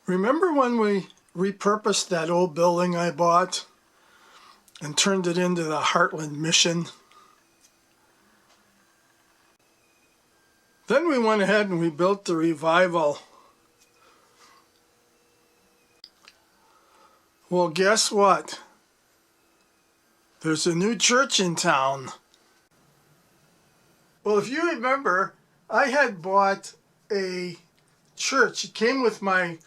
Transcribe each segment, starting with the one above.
Remember when we repurposed that old building I bought and turned it into the Heartland Mission? Then we went ahead and we built the Revival. Well, guess what? There's a new church in town. Well, if you remember, I had bought a church. It came with my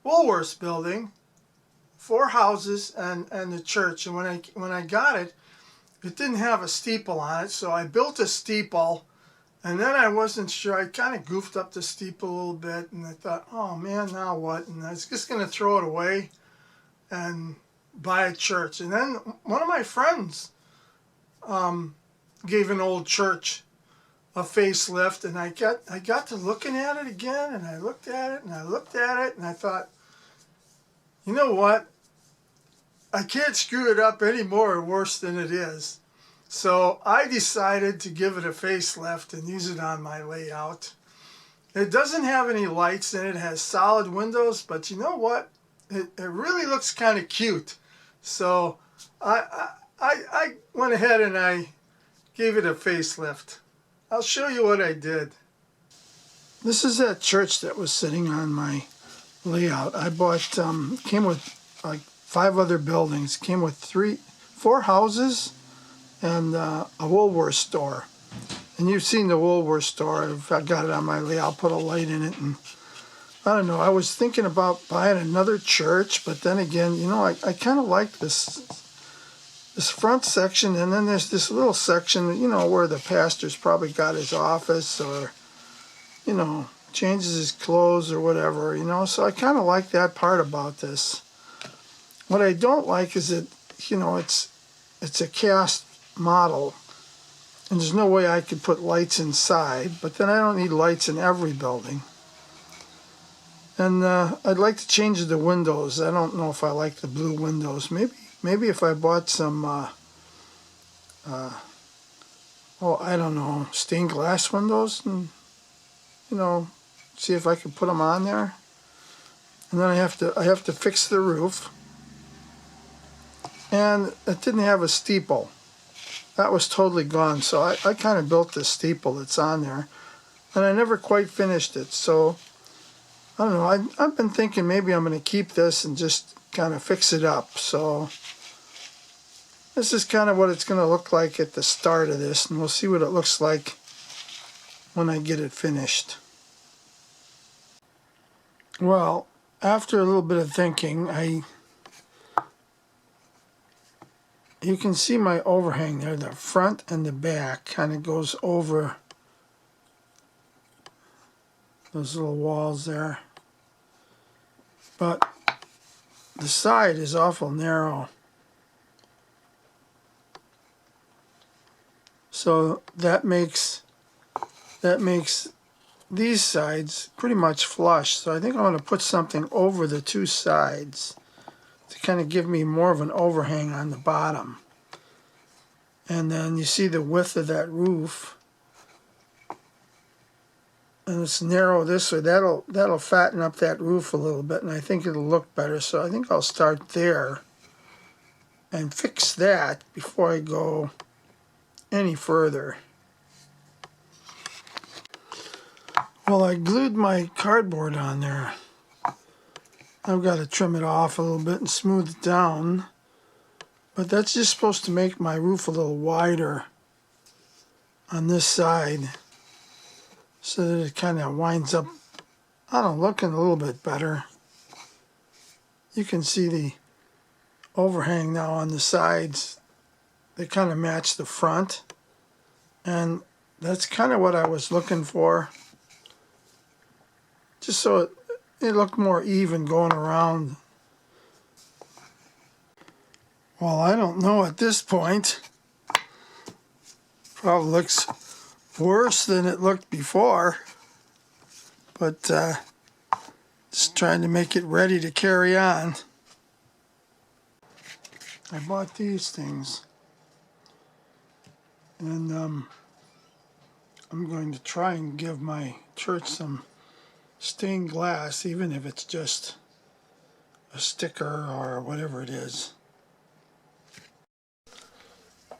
Woolworths building, 4 houses and the church. And when I got it, it didn't have a steeple on it, so I built a steeple. And then I wasn't sure. I kind of goofed up the steeple a little bit, and I thought, oh man, now what? And I was just going to throw it away and buy a church. And then one of my friends gave an old church a facelift, and I got to looking at it again, and I looked at it, and I looked at it, and I thought, you know what? I can't screw it up any more or worse than it is. So I decided to give it a facelift and use it on my layout. It doesn't have any lights in it. It has solid windows, but you know what? It really looks kind of cute. So I went ahead and I gave it a facelift. I'll show you what I did. This is that church that was sitting on my layout. I bought, came with like 5 other buildings. Came with 4 houses and a Woolworths store. And you've seen the Woolworths store. I got it on my layout. I'll put a light in it. And I don't know. I was thinking about buying another church, but then again, you know, I kind of like this front section, and then there's this little section, you know, where the pastor's probably got his office or, you know, changes his clothes or whatever, you know. So I kind of like that part about this. What I don't like is that, you know, it's a cast model, and there's no way I could put lights inside, but then I don't need lights in every building. And I'd like to change the windows. I don't know if I like the blue windows. Maybe if I bought some, I don't know, stained glass windows, and, you know, see if I could put them on there. And then I have to fix the roof. And it didn't have a steeple. That was totally gone. So I kind of built this steeple that's on there, and I never quite finished it. So I don't know. I've been thinking maybe I'm going to keep this and just kind of fix it up. So this is kind of what it's going to look like at the start of this, and we'll see what it looks like when I get it finished. Well, after a little bit of thinking, you can see my overhang there. The front and the back kind of goes over those little walls there. But the side is awful narrow. So that makes these sides pretty much flush. So I think I'm going to put something over the 2 sides to kind of give me more of an overhang on the bottom. And then you see the width of that roof. And it's narrow this way. That'll fatten up that roof a little bit, and I think it'll look better. So I think I'll start there and fix that before I go any further. Well, I glued my cardboard on there. I've got to trim it off a little bit and smooth it down. But that's just supposed to make my roof a little wider on this side, so that it kind of winds up, I don't know, looking a little bit better. You can see the overhang now on the sides. They kind of match the front. And that's kind of what I was looking for. Just so it looked more even going around. Well, I don't know at this point. Probably looks worse than it looked before, but just trying to make it ready to carry on. I bought these things, and I'm going to try and give my church some stained glass, even if it's just a sticker or whatever it is.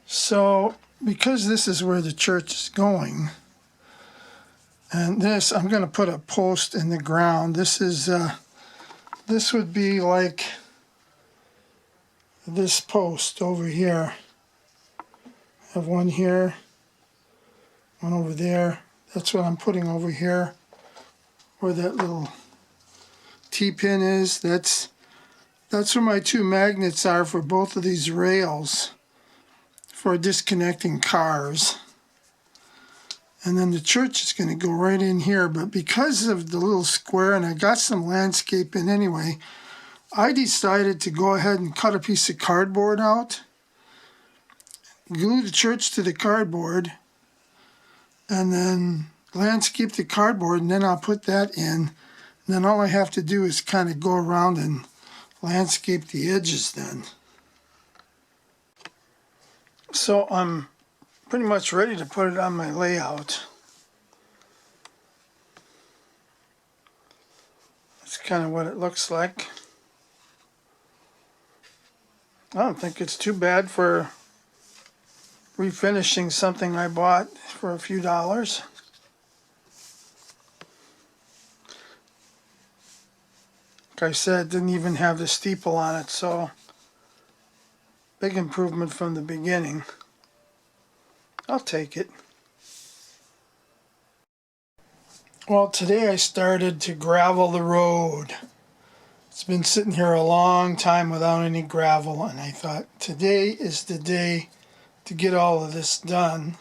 So because this is where the church is going, and this, I'm going to put a post in the ground. This is this would be like this post over here. I have one here, one over there. That's what I'm putting over here, where that little T-pin is. That's where my two magnets are for both of these rails for disconnecting cars. And then the church is going to go right in here, but because of the little square, and I got some landscape in anyway, I decided to go ahead and cut a piece of cardboard out, glue the church to the cardboard, and then landscape the cardboard, and then I'll put that in. And then all I have to do is kind of go around and landscape the edges then. So I'm pretty much ready to put it on my layout. That's kind of what it looks like. I don't think it's too bad for refinishing something I bought for a few dollars. Like I said, it didn't even have the steeple on it, so big improvement from the beginning. I'll take it. Well, today I started to gravel the road. It's been sitting here a long time without any gravel, and I thought today is the day to get all of this done.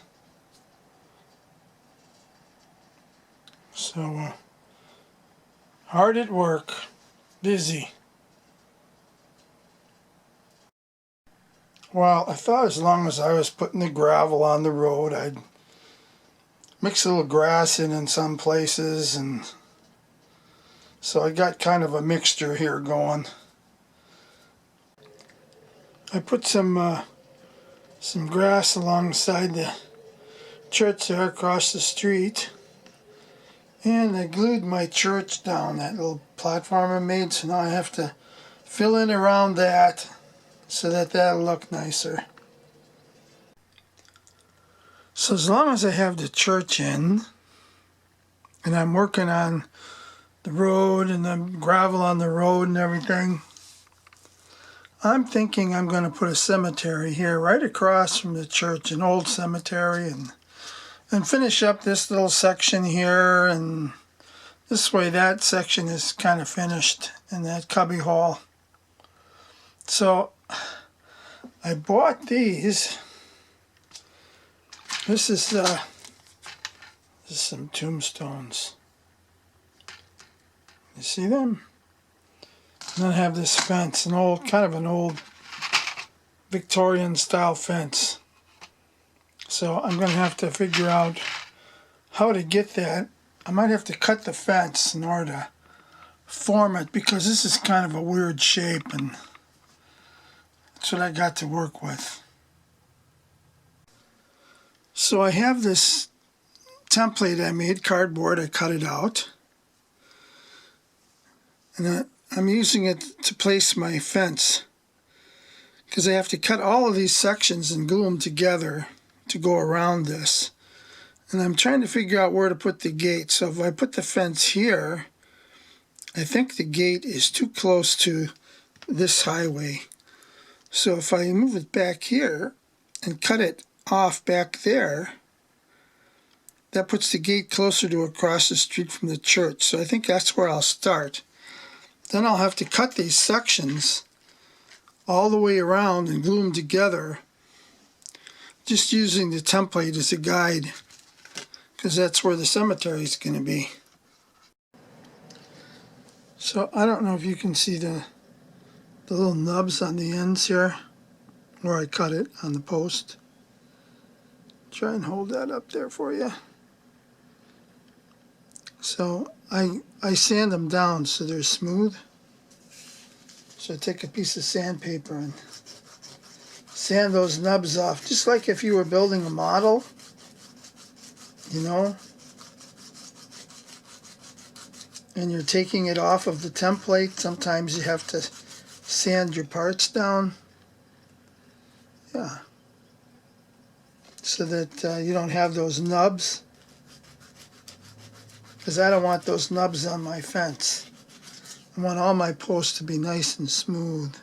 So, hard at work, busy. Well, I thought as long as I was putting the gravel on the road, I'd mix a little grass in some places, and so I got kind of a mixture here going. I put some grass alongside the church there across the street, and I glued my church down, that little platform I made, so now I have to fill in around that so that that'll look nicer. So as long as I have the church in, and I'm working on the road and the gravel on the road and everything, I'm thinking I'm going to put a cemetery here right across from the church, an old cemetery, and finish up this little section here, and this way that section is kind of finished in that cubby hole. So I bought these. This is some tombstones. You see them? And then I have this fence, kind of an old Victorian style fence. So I'm going to have to figure out how to get that. I might have to cut the fence in order to form it, because this is kind of a weird shape, and that's what I got to work with. So I have this template I made, cardboard. I cut it out, and I'm using it to place my fence, because I have to cut all of these sections and glue them together to go around this. And I'm trying to figure out where to put the gate. So if I put the fence here, I think the gate is too close to this highway. So if I move it back here and cut it off back there, that puts the gate closer to across the street from the church. So I think that's where I'll start. Then I'll have to cut these sections all the way around and glue them together, just using the template as a guide, because that's where the cemetery is going to be. So I don't know if you can see the little nubs on the ends here where I cut it on the post. Try and hold that up there for you. So I sand them down so they're smooth. So I take a piece of sandpaper and sand those nubs off, just like if you were building a model, you know. and you're taking it off of the template, sometimes you have to sand your parts down. Yeah. So that you don't have those nubs. Because I don't want those nubs on my fence. I want all my posts to be nice and smooth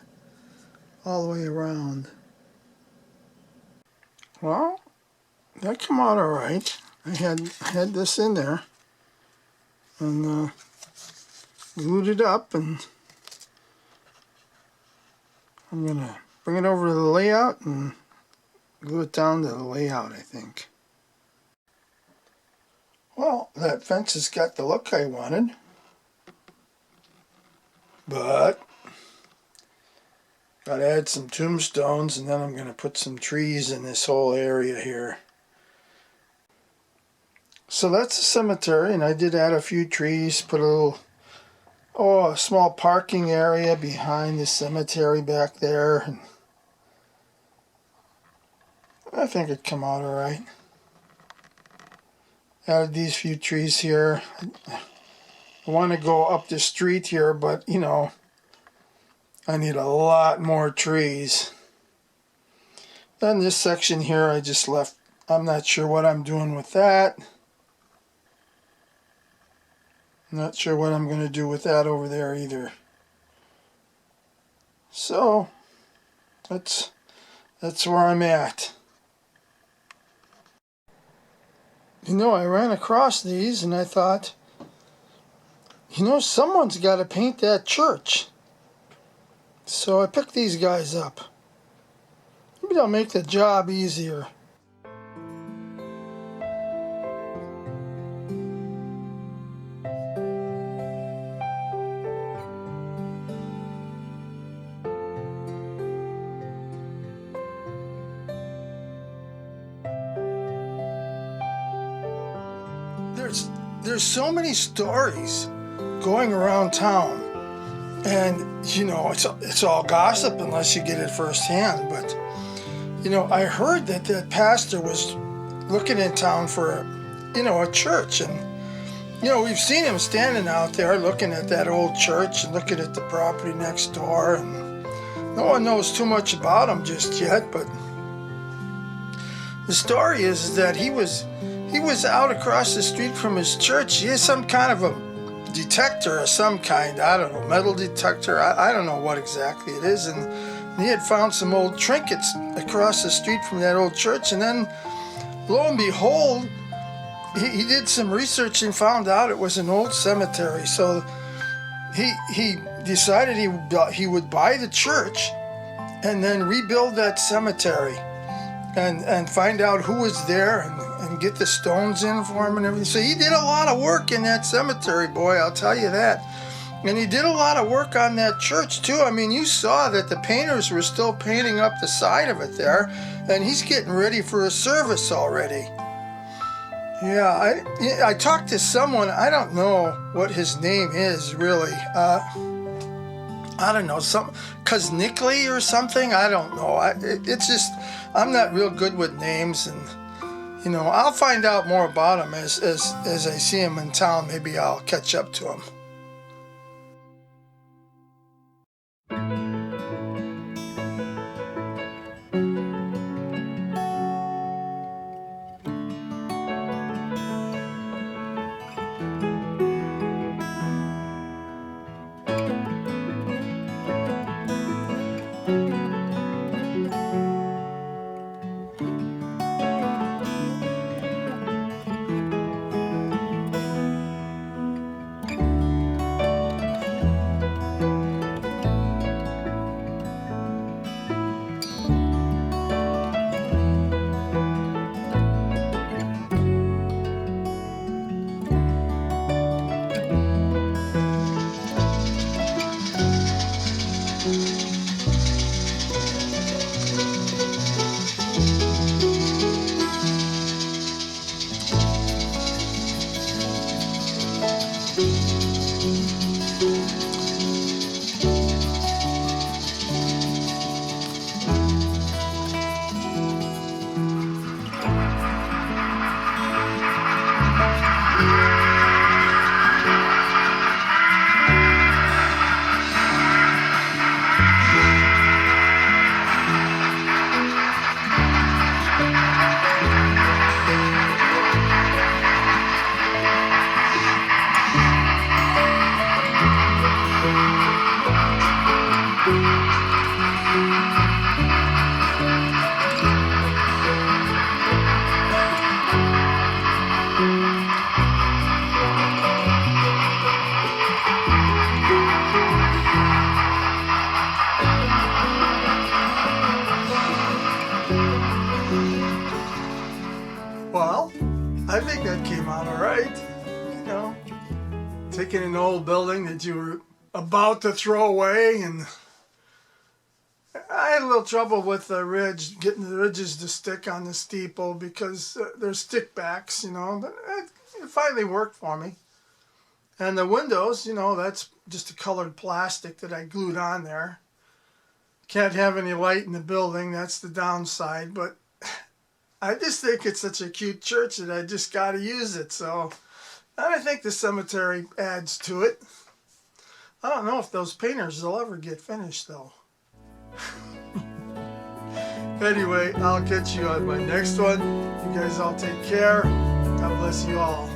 all the way around. Well, that came out all right. I had this in there and glued it up, and I'm gonna bring it over to the layout and glue it down to the layout, I think. Well, that fence has got the look I wanted, but gotta add some tombstones, and then I'm gonna put some trees in this whole area here. So that's the cemetery, and I did add a few trees, put a little, a small parking area behind the cemetery back there, and I think it came out all right. Added these few trees here. I want to go up the street here, but you know, I need a lot more trees. Then this section here I just left. I'm not sure what I'm doing with that. Not sure what I'm going to do with that over there either. So that's where I'm at. You know, I ran across these and I thought, you know, someone's got to paint that church. So I picked these guys up. Maybe they'll make the job easier. There's so many stories going around town, and you know, it's all gossip unless you get it firsthand. But you know, I heard that pastor was looking in town for, you know, a church, and you know, we've seen him standing out there looking at that old church and looking at the property next door, and no one knows too much about him just yet. But the story is that he was out across the street from his church. He has some kind of a detector of some kind. I don't know, metal detector. I don't know what exactly it is. And he had found some old trinkets across the street from that old church. And then, lo and behold, he did some research and found out it was an old cemetery. So he decided he would buy the church and then rebuild that cemetery and find out who was there and get the stones in for him and everything. So he did a lot of work in that cemetery, boy, I'll tell you that. And he did a lot of work on that church too. I mean, you saw that the painters were still painting up the side of it there, and he's getting ready for a service already. Yeah, I talked to someone, I don't know what his name is really. I don't know, some Kuznickley or something. I don't know. It's just, I'm not real good with names, and you know, I'll find out more about him as I see him in town. Maybe I'll catch up to him. think that came out all right. You know, taking an old building that you were about to throw away, and I had a little trouble with the ridge, getting the ridges to stick on the steeple because they're stick backs, you know, but it finally worked for me. And the windows, you know, that's just a colored plastic that I glued on there. Can't have any light in the building, that's the downside, but I just think it's such a cute church that I just got to use it. So I think the cemetery adds to it. I don't know if those painters will ever get finished though. Anyway, I'll catch you on my next one. You guys all take care. God bless you all.